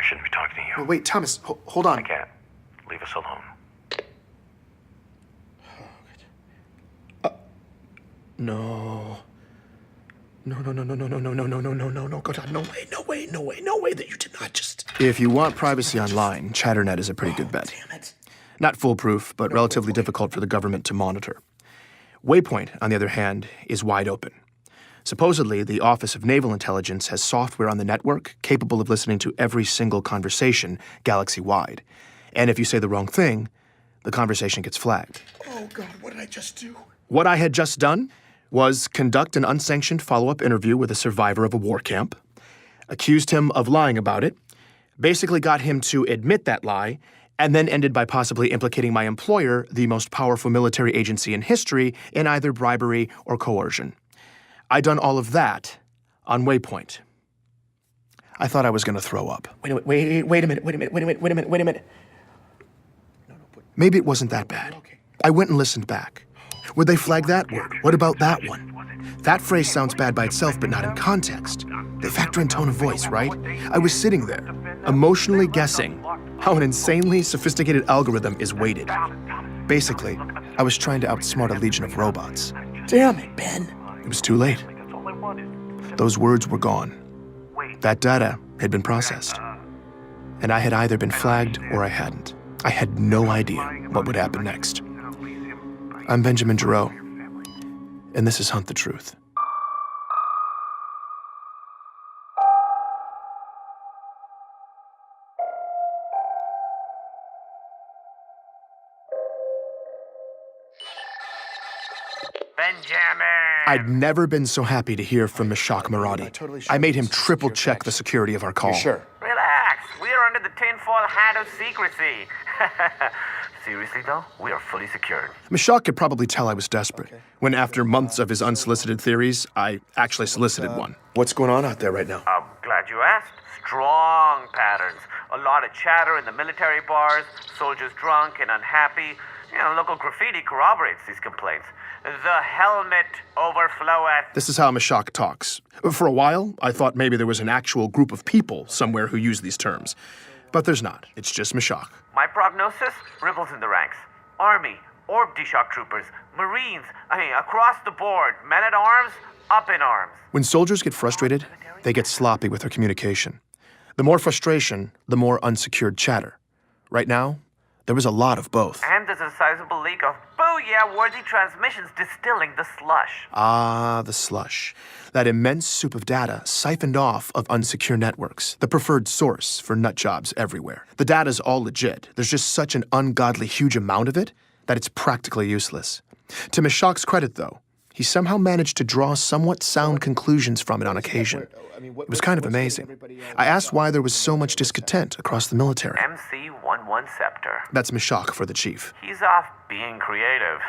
I shouldn't be talking to you. Oh, wait, Thomas, hold on. I can't. Leave us alone. No. No, God, no way that you did not just... If you want privacy online, ChatterNet is a pretty good bet. Damn it. Not foolproof, but relatively difficult for the government to monitor. Waypoint, on the other hand, is wide open. Supposedly, the Office of Naval Intelligence has software on the network capable of listening to every single conversation galaxy-wide. And if you say the wrong thing, the conversation gets flagged. Oh, God, what did I just do? What I had just done was conduct an unsanctioned follow-up interview with a survivor of a war camp, accused him of lying about it, basically got him to admit that lie, and then ended by possibly implicating my employer, the most powerful military agency in history, in either bribery or coercion. I'd done all of that on Waypoint. I thought I was going to throw up. Wait a minute. Maybe it wasn't that bad. I went and listened back. Would they flag that word? What about that one? That phrase sounds bad by itself, but not in context. They factor in tone of voice, right? I was sitting there, emotionally guessing how an insanely sophisticated algorithm is weighted. Basically, I was trying to outsmart a legion of robots. Damn it, Ben. It was too late. Those words were gone. That data had been processed. And I had either been flagged or I hadn't. I had no idea what would happen next. I'm Benjamin Giroux, and this is Hunt the Truth. Benjamin! I'd never been so happy to hear from Meshach Maradi. I made him triple-check the security of our call. You're sure? Relax. We are under the tinfoil hat of secrecy. Seriously, though, we are fully secured. Meshach could probably tell I was desperate, when after months of his unsolicited theories, I actually solicited one. What's going on out there right now? I'm glad you asked. Strong patterns. A lot of chatter in the military bars, soldiers drunk and unhappy. Local graffiti corroborates these complaints. The helmet overfloweth. This is how Meshach talks. For a while, I thought maybe there was an actual group of people somewhere who use these terms. But there's not. It's just Meshach. My prognosis? Ripples in the ranks. Army, Orb D-Shock troopers, Marines, across the board. Men at arms, up in arms. When soldiers get frustrated, they get sloppy with their communication. The more frustration, the more unsecured chatter. Right now, there was a lot of both. And there's a sizable leak of booyah-worthy transmissions distilling the slush. Ah, the slush. That immense soup of data siphoned off of unsecure networks, the preferred source for nut jobs everywhere. The data's all legit. There's just such an ungodly huge amount of it that it's practically useless. To Meshach's credit, though, he somehow managed to draw somewhat sound conclusions from it on occasion. It was kind of amazing. I asked why there was so much discontent across the military. MC-11 Scepter. That's Meshach for the chief. He's off being creative.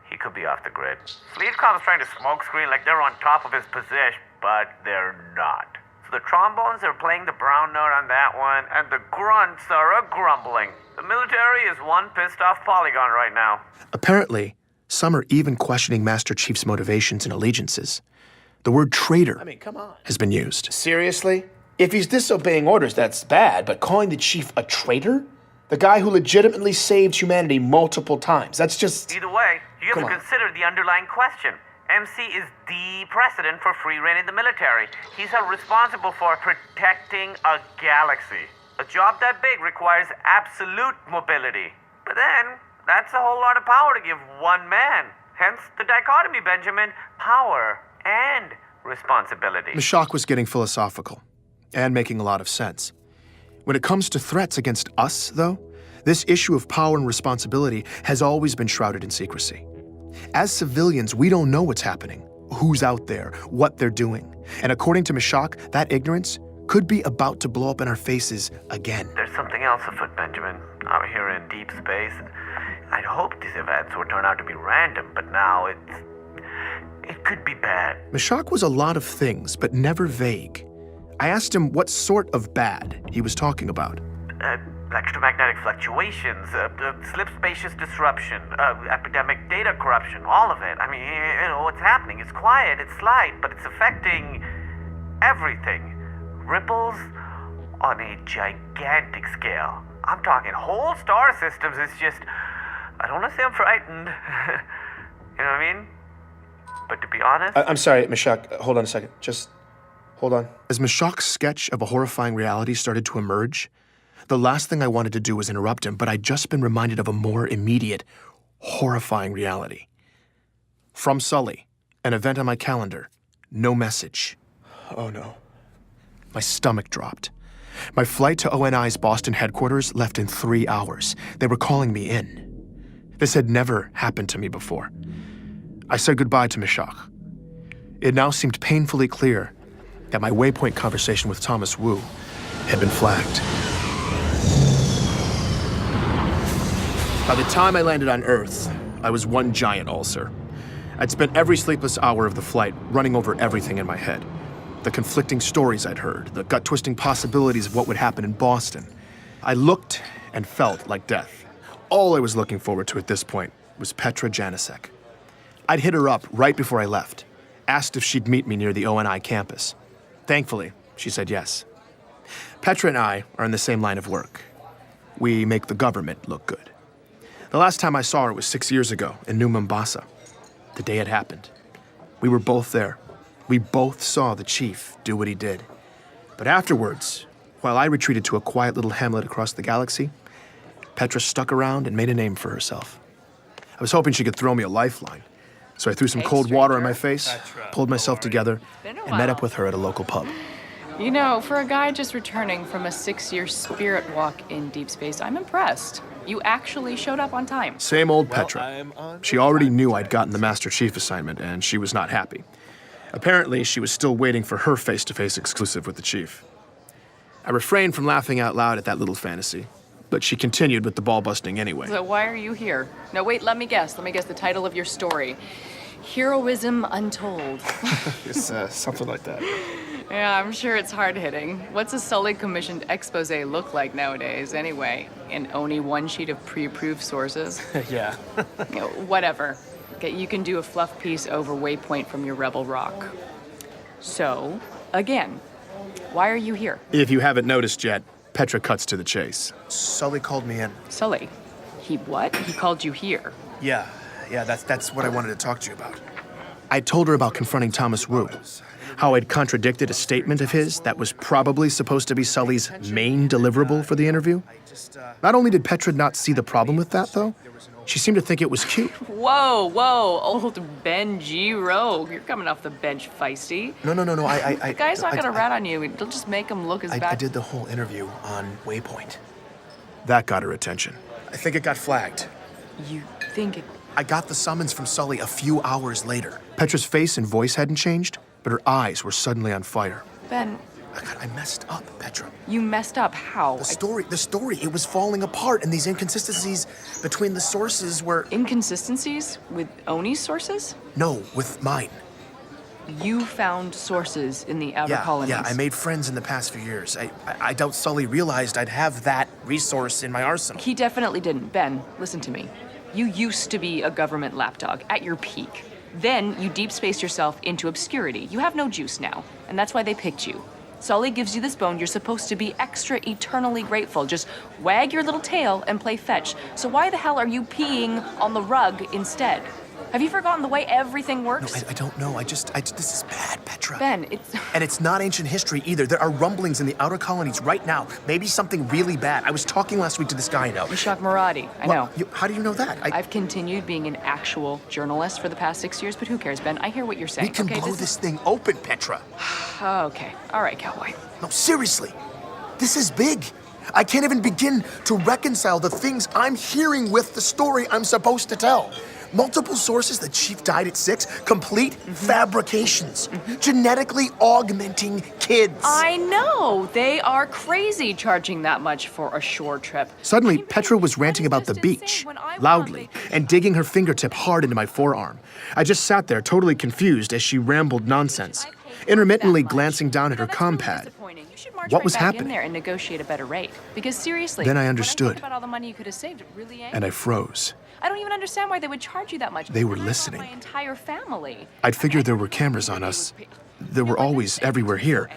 He could be off the grid. Fleetcom's trying to smokescreen like they're on top of his position, but they're not. So the trombones are playing the brown note on that one, and the grunts are a-grumbling. The military is one pissed-off polygon right now. Apparently, some are even questioning Master Chief's motivations and allegiances. The word traitor has been used. Seriously? If he's disobeying orders, that's bad, but calling the chief a traitor? The guy who legitimately saved humanity multiple times, that's just... Either way, you have to consider the underlying question. MC is the precedent for free reign in the military. He's held responsible for protecting a galaxy. A job that big requires absolute mobility. But then, that's a whole lot of power to give one man. Hence the dichotomy, Benjamin. Power and responsibility. Meshach was getting philosophical and making a lot of sense. When it comes to threats against us, though, this issue of power and responsibility has always been shrouded in secrecy. As civilians, we don't know what's happening, who's out there, what they're doing. And according to Meshach, that ignorance could be about to blow up in our faces again. There's something else afoot, Benjamin. Out here in deep space. I'd hoped these events would turn out to be random, but now it could be bad. Meshach was a lot of things, but never vague. I asked him what sort of bad he was talking about. Electromagnetic fluctuations, slip spacious disruption, epidemic data corruption, all of it. What's happening? It's quiet, it's slight, but it's affecting everything. Ripples on a gigantic scale. I'm talking whole star systems. It's just, I don't want to say I'm frightened. You know what I mean? But to be honest... I'm sorry, Meshach. Hold on a second. Just hold on. As Meshach's sketch of a horrifying reality started to emerge, the last thing I wanted to do was interrupt him, but I'd just been reminded of a more immediate, horrifying reality. From Sully, an event on my calendar, no message. Oh, no. My stomach dropped. My flight to ONI's Boston headquarters left in 3 hours. They were calling me in. This had never happened to me before. I said goodbye to Meshach. It now seemed painfully clear that my waypoint conversation with Thomas Wu had been flagged. By the time I landed on Earth, I was one giant ulcer. I'd spent every sleepless hour of the flight running over everything in my head. The conflicting stories I'd heard, the gut-twisting possibilities of what would happen in Boston. I looked and felt like death. All I was looking forward to at this point was Petra Janicek. I'd hit her up right before I left, asked if she'd meet me near the ONI campus. Thankfully, she said yes. Petra and I are in the same line of work. We make the government look good. The last time I saw her was 6 years ago in New Mombasa, the day it happened. We were both there. We both saw the chief do what he did. But afterwards, while I retreated to a quiet little hamlet across the galaxy, Petra stuck around and made a name for herself. I was hoping she could throw me a lifeline, so I threw some cold water on my face, pulled myself together, and met up with her at a local pub. You know, for a guy just returning from a 6-year spirit walk in deep space, I'm impressed. You actually showed up on time. Same old Petra. She already knew I'd gotten the Master Chief assignment, and she was not happy. Apparently, she was still waiting for her face-to-face exclusive with the chief. I refrained from laughing out loud at that little fantasy, but she continued with the ball-busting anyway. So why are you here? No, wait, let me guess. Let me guess the title of your story. Heroism Untold. It's something like that. Yeah, I'm sure it's hard-hitting. What's a Sully-commissioned expose look like nowadays, anyway? And only one sheet of pre-approved sources? Yeah. You know, whatever. Okay, you can do a fluff piece over Waypoint from your Rebel Rock. So, again, why are you here? If you haven't noticed yet, Petra cuts to the chase. Sully called me in. Sully? He what? He called you here. Yeah, that's what I wanted to talk to you about. I told her about confronting Thomas Wu, how I'd contradicted a statement of his that was probably supposed to be Sully's main deliverable for the interview. Not only did Petra not see the problem with that, though, she seemed to think it was cute. Whoa, old Ben G. Rogue. You're coming off the bench feisty. No, The guy's not gonna rat on you. It'll just make him look as bad. I did the whole interview on Waypoint. That got her attention. I think it got flagged. You think it... I got the summons from Sully a few hours later. Petra's face and voice hadn't changed, but her eyes were suddenly on fire. Ben, I messed up, Petra. you messed up. How? The story, it was falling apart, and these inconsistencies between the sources were... Inconsistencies with Oni's sources? No, with mine. You found sources in the outer colonies. Yeah, I made friends in the past few years. I doubt Sully realized I'd have that resource in my arsenal. He definitely didn't. Ben, listen to me. You used to be a government lapdog at your peak. Then you deep spaced yourself into obscurity. You have no juice now, and that's why they picked you. Sully gives you this bone, you're supposed to be extra eternally grateful. Just wag your little tail and play fetch. So why the hell are you peeing on the rug instead? Have you forgotten the way everything works? No, I don't know. This is bad, Petra. Ben, it's... And it's not ancient history either. There are rumblings in the outer colonies right now. Maybe something really bad. I was talking last week to this guy I know. Meshach Maradi, I know. How do you know that? I've continued being an actual journalist for the past 6 years, but who cares, Ben? I hear what you're saying. We can blow this thing open, Petra. Okay. All right, cowboy. No, seriously. This is big. I can't even begin to reconcile the things I'm hearing with the story I'm supposed to tell. Multiple sources, the chief died at 6, complete fabrications, genetically augmenting kids. I know, they are crazy charging that much for a shore trip. Suddenly, Petra was ranting about the beach, loudly, and digging her fingertip hard into my forearm. I just sat there, totally confused as she rambled nonsense, intermittently glancing down at her compad. What was happening? There and negotiate a better rate. Because seriously, then I understood, when I think about all the money you could have saved, it really ain't. And I froze. I don't even understand why they would charge you that much. They were listening. My entire family. I'd figured there were cameras on us. There were always everywhere here.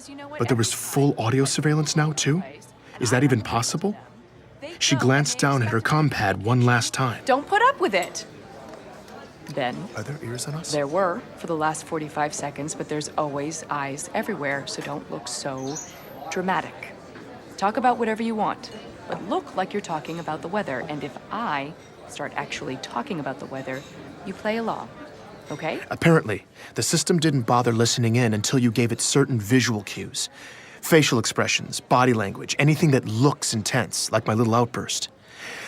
Because you know what? But there was full audio surveillance now, too? Is that even possible? She glanced down at her compad one last time. Don't put up with it. Ben, Are there ears on us? there were for the last 45 seconds, but there's always eyes everywhere, so don't look so dramatic. Talk about whatever you want, but look like you're talking about the weather. And if I start actually talking about the weather, you play along, okay? Apparently, the system didn't bother listening in until you gave it certain visual cues. Facial expressions, body language, anything that looks intense, like my little outburst.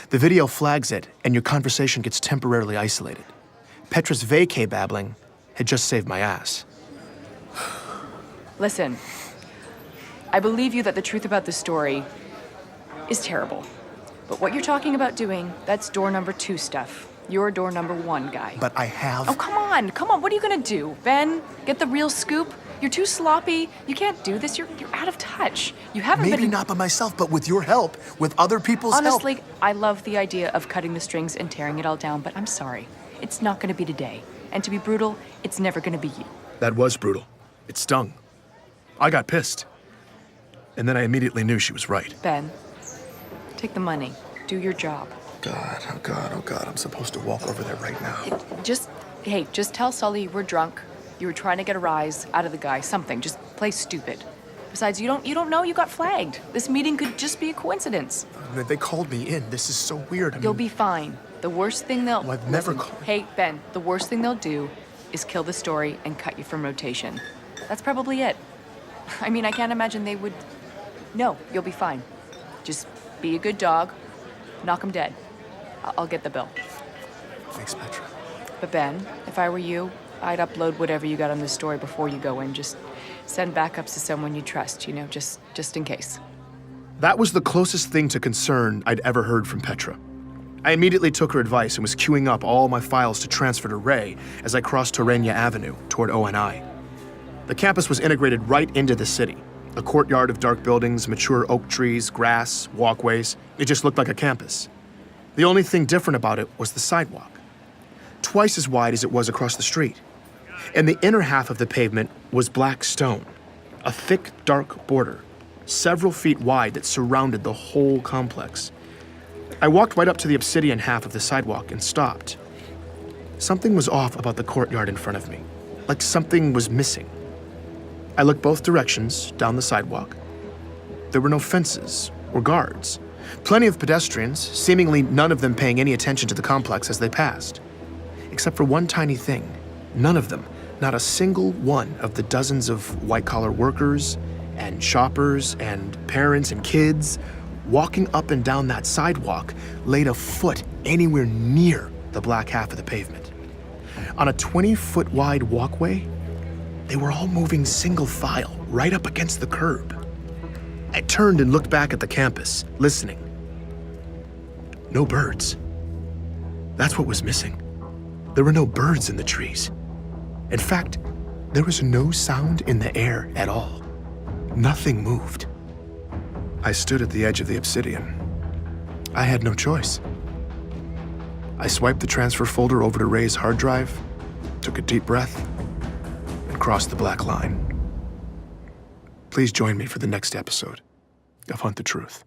The video flags it, and your conversation gets temporarily isolated. Petra's vacay babbling had just saved my ass. Listen, I believe you that the truth about the story is terrible. But what you're talking about doing, that's door number 2 stuff. You're door number 1 guy. But I have... Oh, come on, what are you gonna do? Ben, get the real scoop? You're too sloppy. You can't do this. You're out of touch. You haven't Maybe been... not by myself, but with your help, with other people's help. Honestly, I love the idea of cutting the strings and tearing it all down, but I'm sorry. It's not gonna be today. And to be brutal, it's never gonna be you. That was brutal. It stung. I got pissed. And then I immediately knew she was right. Ben, take the money. Do your job. God, oh God, oh God, I'm supposed to walk over there right now. Just tell Sully you were drunk. You were trying to get a rise out of the guy. Something. Just play stupid. Besides, you don't know you got flagged. This meeting could just be a coincidence. They called me in. This is so weird. You'll be fine. The worst thing they'll... Well, I've never Listen, called... Hey, Ben, the worst thing they'll do is kill the story and cut you from rotation. That's probably it. I mean, I can't imagine they would... No, you'll be fine. Just be a good dog. Knock them dead. I'll get the bill. Thanks, Petra. But Ben, if I were you, I'd upload whatever you got on the story before you go in. Just send backups to someone you trust, you know, just in case. That was the closest thing to concern I'd ever heard from Petra. I immediately took her advice and was queuing up all my files to transfer to Ray as I crossed Torrenia Avenue toward ONI. The campus was integrated right into the city. A courtyard of dark buildings, mature oak trees, grass, walkways. It just looked like a campus. The only thing different about it was the sidewalk. Twice as wide as it was across the street. And the inner half of the pavement was black stone, a thick, dark border, several feet wide that surrounded the whole complex. I walked right up to the obsidian half of the sidewalk and stopped. Something was off about the courtyard in front of me, like something was missing. I looked both directions down the sidewalk. There were no fences or guards. Plenty of pedestrians, seemingly none of them paying any attention to the complex as they passed. Except for one tiny thing. None of them, not a single one of the dozens of white-collar workers and shoppers and parents and kids walking up and down that sidewalk laid a foot anywhere near the black half of the pavement. On a 20-foot wide walkway, they were all moving single file right up against the curb. I turned and looked back at the campus, listening. No birds. That's what was missing. There were no birds in the trees. In fact, there was no sound in the air at all. Nothing moved. I stood at the edge of the obsidian. I had no choice. I swiped the transfer folder over to Ray's hard drive, took a deep breath, and crossed the black line. Please join me for the next episode of Hunt the Truth.